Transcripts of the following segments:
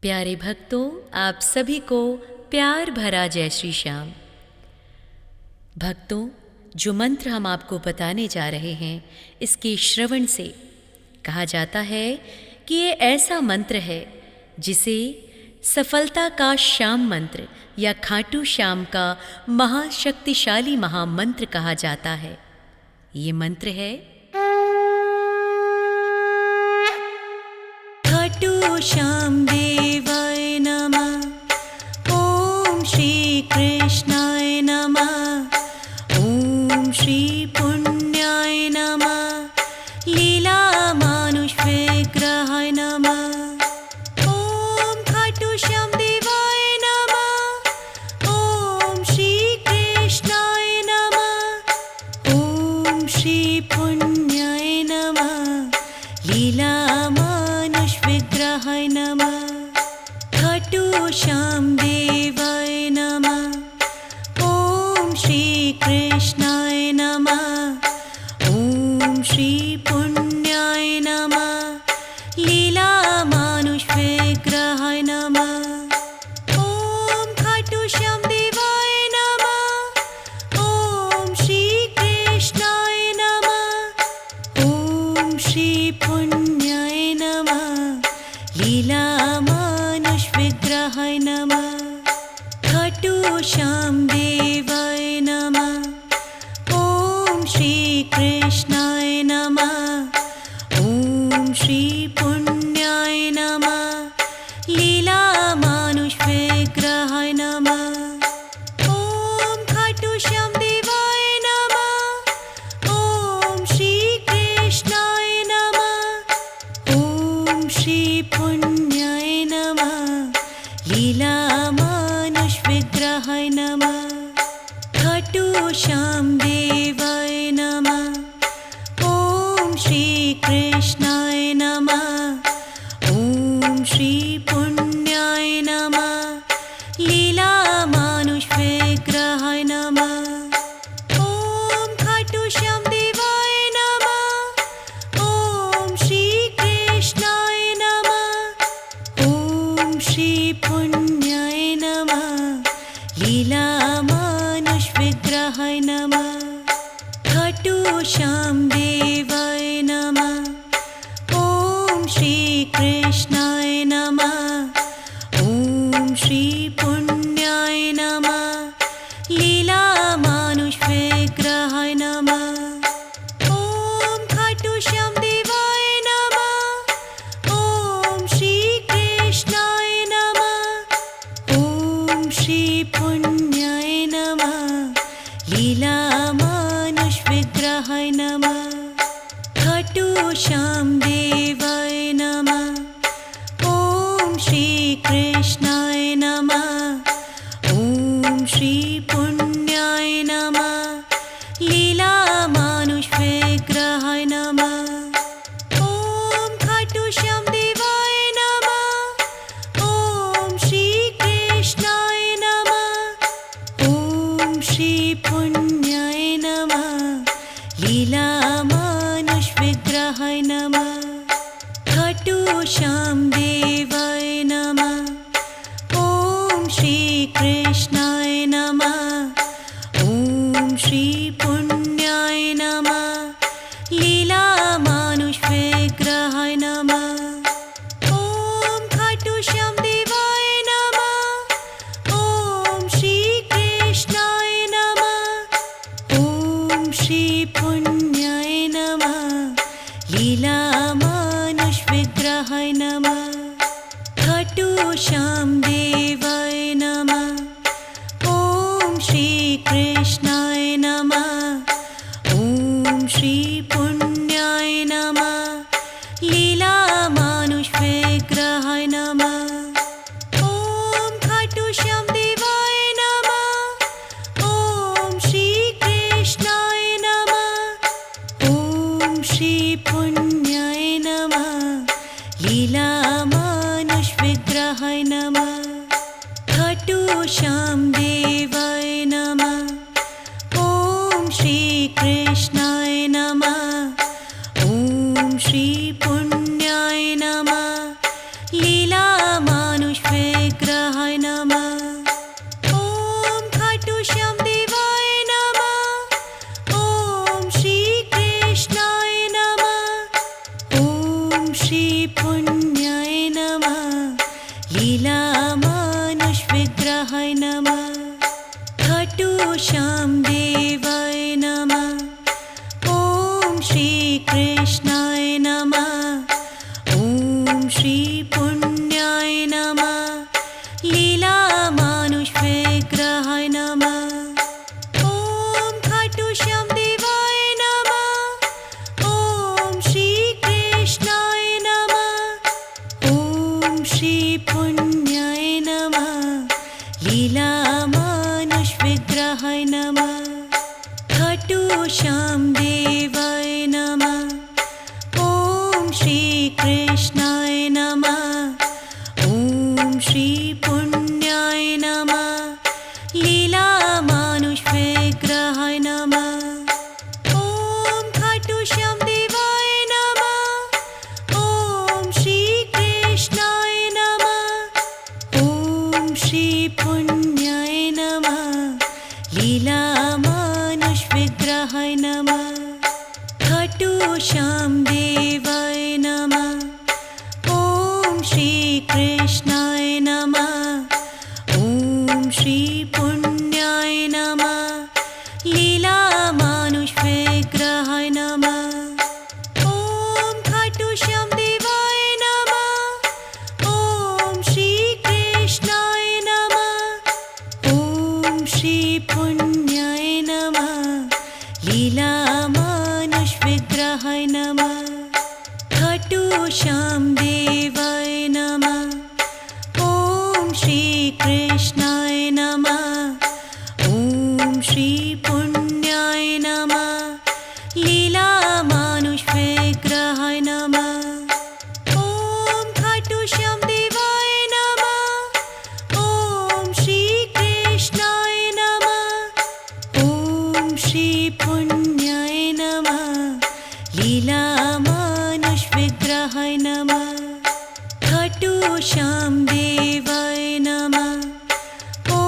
प्यारे भक्तों, आप सभी को प्यार भरा जय श्री श्याम। भक्तों, जो मंत्र हम आपको बताने जा रहे हैं, इसके श्रवण से कहा जाता है कि ये ऐसा मंत्र है जिसे सफलता का श्याम मंत्र या खाटू श्याम का महाशक्तिशाली महामंत्र कहा जाता है। ये मंत्र है खाटू श्याम देवाय नमः, ओम श्री कृष्णाय नमः, ओम श्री पुण्याय नमः, लीला मानुष विग्रहाय नमः, ओम खाटू श्याम देवाय नमः, ओम श्री कृष्णाय नमः, ओम श्री पुण्याय नमः, लीला मानुष विग्रहाय नमः, खाटू श्याम देवाय नमः, ओम श्री कृष्णाय नमः, ओम श्री पुण्याय नमः, लीला मानुष विग्रहाय नमः, ओम खाटू श्याम देवाय नमः, ओम श्री कृष्णाय नमः, ओम श्री पुण्याय नमः, लीला मानुष विग्रहाय नमः, खाटू श्याम देवाय नमः, ओम श्री कृष्णाय नमः, ओम श्री पुण्याय नमः, लीला मानुष विग्रहाय नमः, ओम खाटू श्याम देवाय नमः, ओम श्री कृष्णाय नमः, ओम श्री पुण्याय नमः, लीला मानुष विग्रहाय नमः, खाटू श्याम देवाय नमः, ओम श्री कृष्णाय नमः, ओम श्री पुण्याय नमः, लीला मानुष विग्रहाय नमः, ओम खाटू श्याम देवाय नमः, ओम श्री कृष्णाय नमः, ओम श्री पुण्याय नमः, लीला मानुष विग्रहाय नमः, खाटू श्याम देवाय नमः, ओम श्री कृष्णाय नमः, ओम श्री पुण्याय नमः, लीला मानुष विग्रहाय नमः, ओम खाटू श्याम देवाय नमः, ओम श्री कृष्णाय नमः, ओम श्री पुण्याय नमः, लीला मानुष विग्रहाय नमः, खाटू श्याम देवाय नमः, ओम श्री कृष्णाय नमः, ओम श्री पुण्याय नमः, लीला मानुष विग्रहाय नमः, ओम खाटू श्याम देवाय नमः, ओम श्री कृष्णाय नमः, ओम श्री पुण्याय नमः, लीला मानुष विग्रहाय नमः, खाटू श्याम देवाय नमः, ओम श्री कृष्णाय नमः, ओम श्री पुण्याय नमः, लीला मानुष विग्रहाय नमः, ओम खाटू श्याम देवाय नमः, ओम श्री कृष्णाय नमः, ओम श्री पुण्याय नमः, लीला मानुष विग्रहाय नमः, खाटू श्याम देवाय नमः, ओम श्री कृष्णाय नमः, ओम श्री पुण्याय नमः, लीला मानुष विग्रहाय नमः, ओम खाटू श्याम देवाय नमः, ओम श्री कृष्णाय नमः, ओम श्री पुण्याय नमः, लीला मानुष विग्रहाय नमः, खाटू श्याम देवाय नमः, ओम श्री कृष्णाय नमः, ओम श्री पुण्याय नमः, लीला मानुष लीलामानुषविग्रहाय नमः। खाटू श्याम देवाय नमः। ॐ श्री कृष्णाय नमः। ॐ श्री पुण्याय नमः। लीलामानुषविग्रहाय नमः। ॐ खाटू श्याम देवाय नमः। ॐ श्री कृष्णाय नमः। ॐ श्री पुण्याय नमः। लीलामानुषविग्रहाय नमः। खाटू श्याम देवाय नमः। ॐ श्री कृष्णाय नमः। ॐ श्री पुण्याय नमः। लीलामानुषविग्रहाय नमः। ॐ खाटू श्याम देवाय नमः। ॐ श्री कृष्णाय नमः। ॐ श्री पुण्याय नमः। लीलामानुषविग्रहाय नमः। खाटू श्याम देवाय नमः। ॐ श्री कृष्णाय नमः। ॐ श्री पुण्याय नमः। लीलामानुषविग्रहाय नमः। ॐ खाटू श्याम देवाय नमः। ॐ श्री कृष्णाय नमः। ॐ श्री पुण्याय नमः। लीलामानुषविग्रहाय नमः। खाटू श्याम देवाय नमः। ॐ श्री कृष्णाय नमः। ॐ श्री पुण्याय नमः। लीलामानुषविग्रहाय नमः। ॐ खाटू श्याम देवाय नमः। ॐ श्री कृष्णाय नमः। ॐ श्री पुण्याय नमः। लीलामानुषविग्रहाय नमः। खाटू श्याम देवाय नमः। ॐ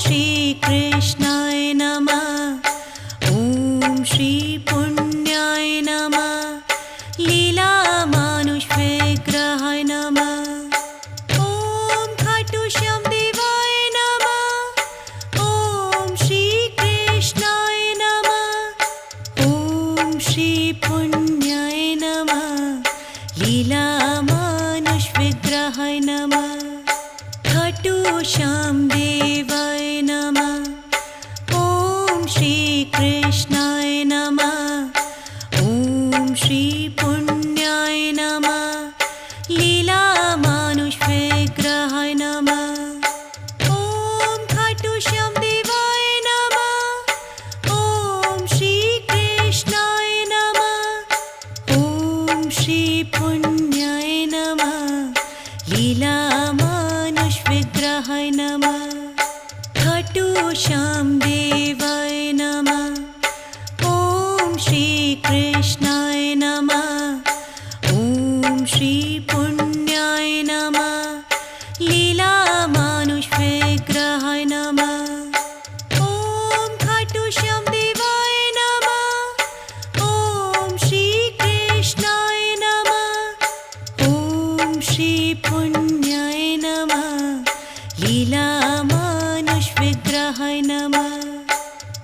श्री कृष्णाय नमः। ॐ श्री पुण्याय नमः। लीलामानुषविग्रहाय नमः। ॐ खाटू श्याम देवाय नमः। ॐ श्री कृष्णाय नमः। ॐ श्री पुण्याय नमः। लीलामानुषविग्रहाय नमः। खाटू श्याम देवाय नमः। ॐ श्री कृष्णाय नमः। ॐ श्री पुण्याय नमः। लीलामानुषविग्रहाय नमः। ॐ खाटू श्याम देवाय नमः। ॐ श्री कृष्णाय नमः। ॐ श्री पुण्याय नमः। लीलामानुषविग्रहाय नमः। खाटू श्याम देवाय नमः। ॐ श्री कृष्णाय नमः। ॐ श्री पुण्याय नमः। लीलामानुषविग्रहाय नमः। ॐ खाटू श्याम देवाय नमः। ॐ श्री कृष्णाय नमः। ॐ श्री पुण्याय नमः। लीलामानुषविग्रहाय नमः।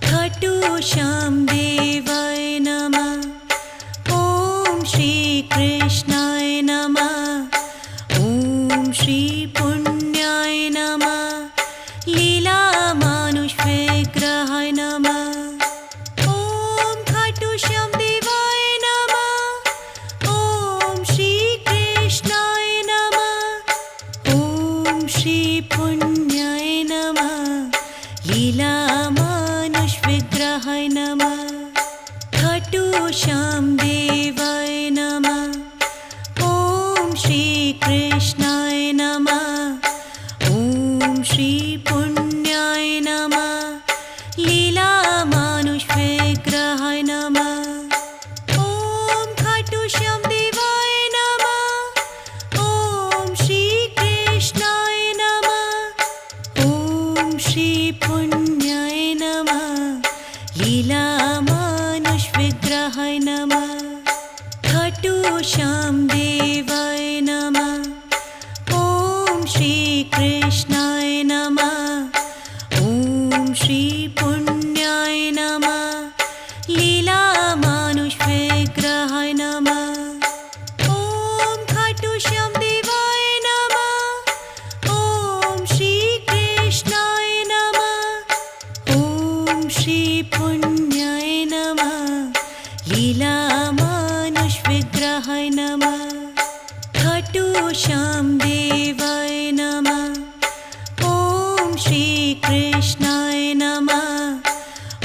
खाटू श्याम देवाय नमः। ॐ श्री कृष्णाय नमः। ॐ श्री पुण्याय नमः। लीलामानुषविग्रहाय नमः। ॐ खाटू श्याम देवाय नमः। ॐ श्री कृष्णाय नमः। ॐ श्री पुण्याय नमः। लीलामानुषविग्रहाय नमः। खाटू श्याम देवाय नमः। ॐ श्री कृष्णाय नमः। ॐ श्री पुण्याय नमः। लीलामानुषविग्रहाय नमः। ॐ खाटू श्याम देवाय नमः। ॐ श्री कृष्णाय नमः। ॐ श्री पुण्याय नमः। लीलामानुषविग्रहाय नमः। खाटू श्याम देवाय नमः। ॐ श्री कृष्णाय नमः। ॐ श्री पुण्याय नमः। लीला मानुष विग्रहाय नमः। ॐ खाटू श्याम देवाय नमः। ॐ श्री कृष्णाय नमः। ॐ श्री पुण्याय नमः। लीला मानुष विग्रहाय नमः। खाटू श्याम देवाय नमः। ॐ श्री कृष्णाय नमः।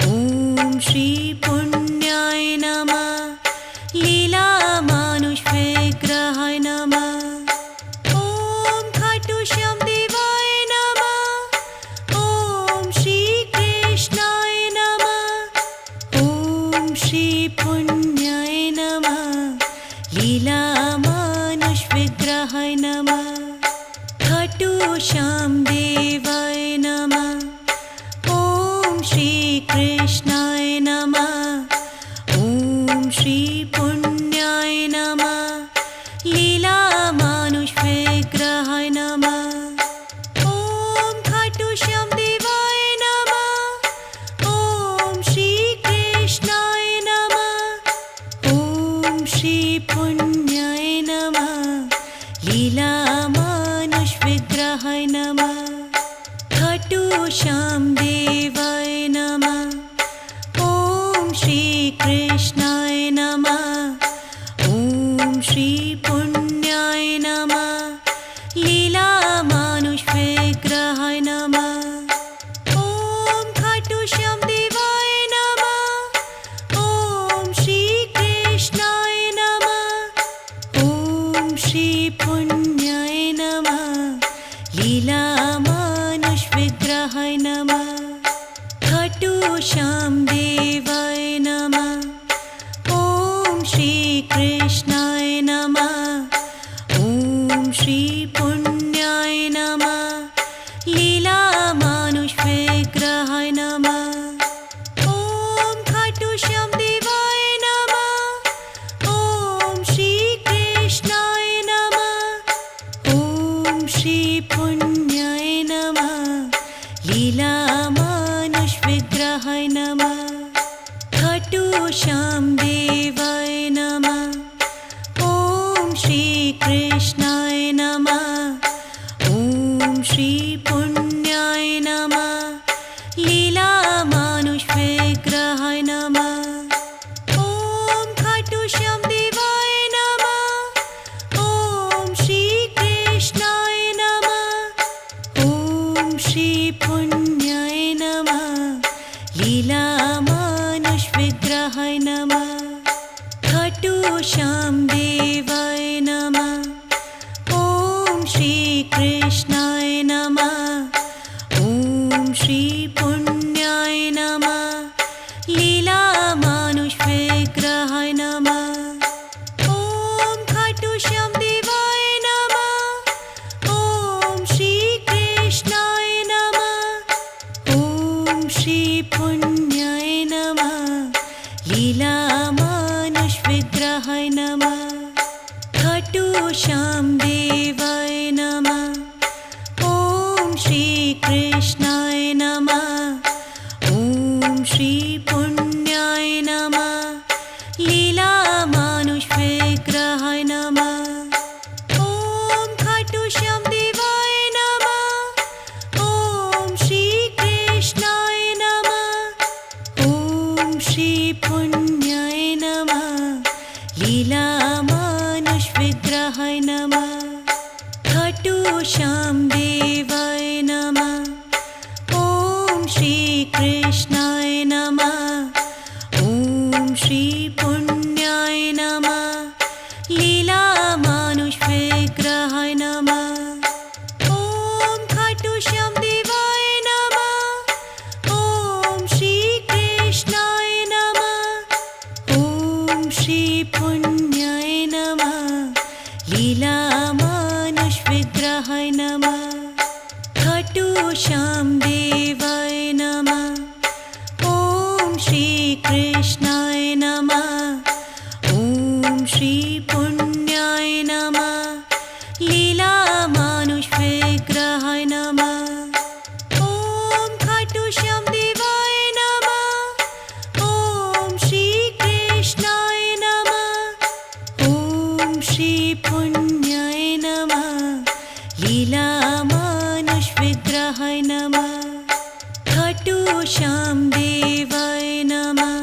ॐ श्री पुण्याय नमः। लीला मानुष विग्रहाय नमः। ॐ खाटू श्याम देवाय नमः। ॐ श्री कृष्णाय नमः। ॐ श्री पुण्याय नमः। लीला मानुष विग्रहाय नमः। खाटू श्याम देवाय नमः। ॐ श्री कृष्णाय नमः। ॐ श्री पुण्याय नमः। लीला मानुष विग्रहाय नमः। ॐ खाटू श्याम देवाय नमः। ॐ श्री कृष्णाय नमः। ॐ श्री पुण्याय नमः। लीला मानुष विग्रहाय नमः। खाटू श्याम देवाय नमः। ॐ श्री कृष्णाय नमः। ॐ श्री पुण्याय नमः। लीला मानुष विग्रहाय नमः। ॐ खाटू श्याम देवाय नमः। ॐ श्री कृष्णाय नमः। ॐ श्री पुण्याय नमः। लीला मानुष विग्रहाय नमः। खाटू श्याम देवाय नमः। ॐ श्री कृष्णाय नमः। ॐ श्री पुण्याय नमः। लीला मानुष विग्रहाय नमः। ॐ खाटू श्याम देवाय नमः। ॐ श्री कृष्णाय नमः। ॐ श्री पुण्याय नमः। लीला मानुष विग्रहाय नमः। खाटू श्याम देवाय नमः। ॐ श्री कृष्णाय नमः। ॐ श्री पुण्याय नमः। लीला मानुष विग्रहाय नमः। ॐ खाटू श्याम देवाय नमः। ॐ श्री कृष्णाय नमः। ॐ श्री पुण्याय नमः। लीला मानुष विग्रहाय नमः। खाटू श्याम देवाय नमः। ॐ श्री कृष्णाय नमः। ॐ श्री पुण्याय नमः। लीला मानुष विग्रहाय नमः। ॐ खाटू श्याम देवाय नमः। ॐ श्री कृष्णाय नमः। ॐ श्री पुण्याय नमः। लीला मानुष विग्रहाय नमः। खाटू श्याम देवाय नमः। ॐ श्री कृष्णाय नमः। ॐ श्री पुण्याय नमः। लीला मानुष विग्रहाय नमः। ॐ खाटू श्याम देवाय नमः। ॐ श्री कृष्णाय नमः। ॐ श्री पुण्याय नमः। लीला मानुष विग्रहाय नमः। खाटू श्याम देवाय नमः। ॐ श्री कृष्णाय नमः। ॐ श्री पुण्याय नमः। लीला मानुष विग्रहाय नमः। ॐ खाटू श्याम देवाय नमः। ॐ श्री कृष्णाय नमः। ॐ श्री पुण्याय नमः। लीला मानुष विग्रहाय नमः। खाटू श्याम देवाय नमः। ॐ श्री कृष्णाय नमः। ॐ श्री पुण्याय नमः। लीला मानुष विग्रहाय नमः। खाटू श्याम देवाय नमः।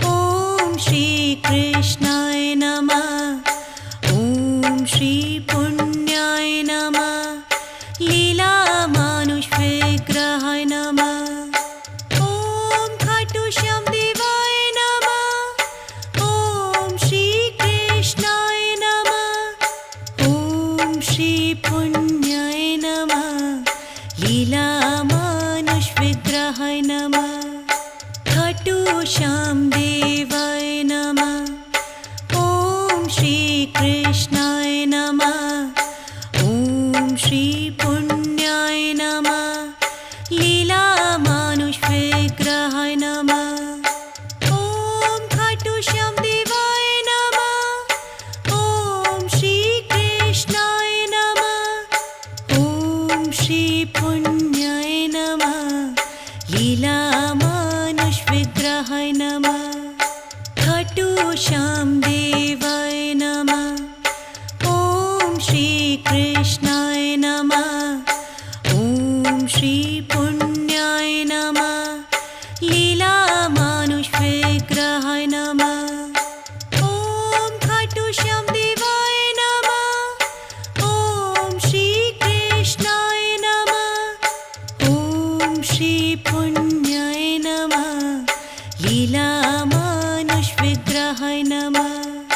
ओम श्री कृष्णाय नमः। ओम श्री पुण्याय नमः। लीला मानुष विग्रहाय नमः। ओम खाटू श्याम देवाय नमः। ओम श्री कृष्णाय नमः। ओम श्री पुण्याय नमः। लीला मानुष विग्रहाय नमः। खाटू श्याम देवाय नमः। ओम श्री कृष्णाय नमः। ओम श्री पुण्याय नमः। लीला मानुष विग्रहाय नमः। ओम खाटू श्याम देवाय नमः। ओम श्री कृष्णाय नमः। ओम श्री पुण्याय नमः। लीला मानुष विग्रहाय नमः। खाटू श्याम देवाय नमः। ओम श्री कृष्णाय नमः। ओम श्री पुण्याय नमः। लीला मानुष विग्रहाय नमः। ओम खाटू श्याम देवाय नमः। ओम श्री कृष्णाय नमः। ओम श्री पुण्याय नमः। लीला मानुष विग्रहाय नमः।